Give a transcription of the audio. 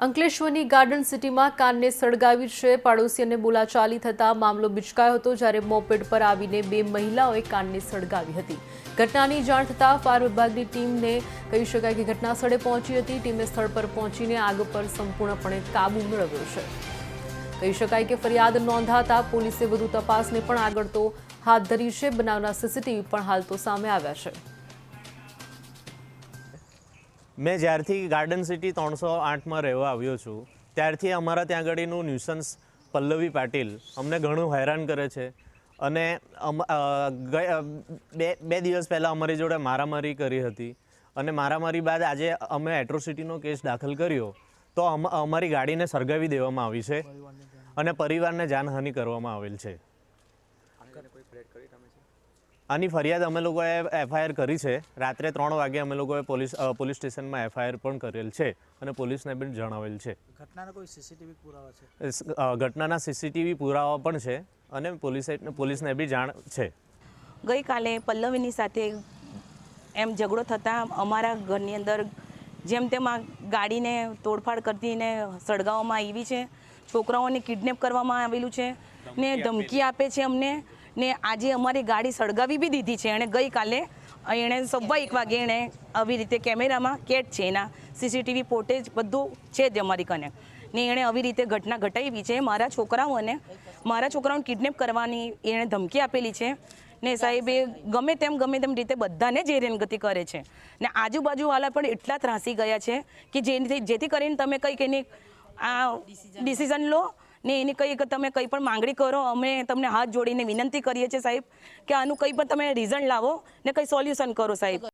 અંકલેશ્વરની garden સિટીમાં કારને સળગાવી છે। પાડોશીઓને બોલાચાલી થતા મામલો બિચકાયો હતો, જ્યારે મોપેડ પર આવીને બે મહિલાઓએ કારને સળગાવી હતી। ઘટનાની જાણ થતાં ફાયર વિભાગની ટીમને કહી શકાય કે ઘટના સ્થળે પહોંચી હતી। ટીમે સ્થળ પર પહોંચીને આગ પર સંપૂર્ણપણે કાબૂ મેળવ્યો છે। કહી શકાય કે ફરિયાદ નોંધાતા પોલીસે વધુ તપાસને પણ આગળ તો હાથ ધરી છે। બનાવના સીસીટીવી પણ હાલ તો સામે આવ્યા છે। मैं ज्यारथी गार्डन सिटी 308 में रहवा आव्यो छूं त्यारथी अमारा त्यां आगळीनुं न्यूसन्स पल्लवी पाटील अमने घणुं हैरान करे छे अने બે દિવસ પહેલાં અમારી જોડે મારામારી કરી હતી અને મારામારી બાદ આજે અમે એટ્રોસિટીનો કેસ દાખલ કર્યો તો અમારી ગાડીને સળગાવી દેવામાં આવી છે અને પરિવારને જાનહાનિ કરવામાં આવેલ છે। આની ફરિયાદ અમે લોકોએ એફઆઈઆર કરી છે। રાત્રે 3 વાગે અમે લોકોએ પોલીસ સ્ટેશનમાં એફઆઈઆર પણ કરેલ છે અને પોલીસને પણ જણાવેલ છે। ઘટનાના કોઈ સીસીટીવી પુરાવા છે? ઘટનાના સીસીટીવી પુરાવા પણ છે અને પોલીસને બી જાણ છે। ગઈકાલે પલ્લવીની સાથે એમ ઝઘડો થતાં અમારા ઘરની અંદર જેમ તેમ આ ગાડીને તોડફાડ કરતીને સળગાવવામાં આવી છે। છોકરાઓને કિડનેપ કરવામાં આવેલું છે ને ધમકી આપે છે અમને ને આજે અમારી ગાડી સળગાવી બી દીધી છે। એણે ગઈકાલે એણે 1:15 વાગે એણે આવી રીતે કેમેરામાં કેદ છે, એના સીસીટીવી ફૂટેજ બધું છે જ અમારી કને ને એણે આવી રીતે ઘટના ઘટાવી છે। મારા છોકરાઓને કિડનેપ કરવાની એણે ધમકી આપેલી છે ને સાહેબે ગમે તેમ રીતે બધાને જ હેરાનગતિ કરે છે ને આજુબાજુવાળા પણ એટલા ત્રાસી ગયા છે કે જેથી કરીને તમે કંઈક એની આ ડિસિઝન લો ને એની કંઈક તમે કંઈ પણ માંગણી કરો। અમે તમને હાથ જોડીને વિનંતી કરીએ છીએ સાહેબ કે આનું કંઈ પણ તમે રીઝન લાવો ને કંઈ સોલ્યુશન કરો સાહેબ।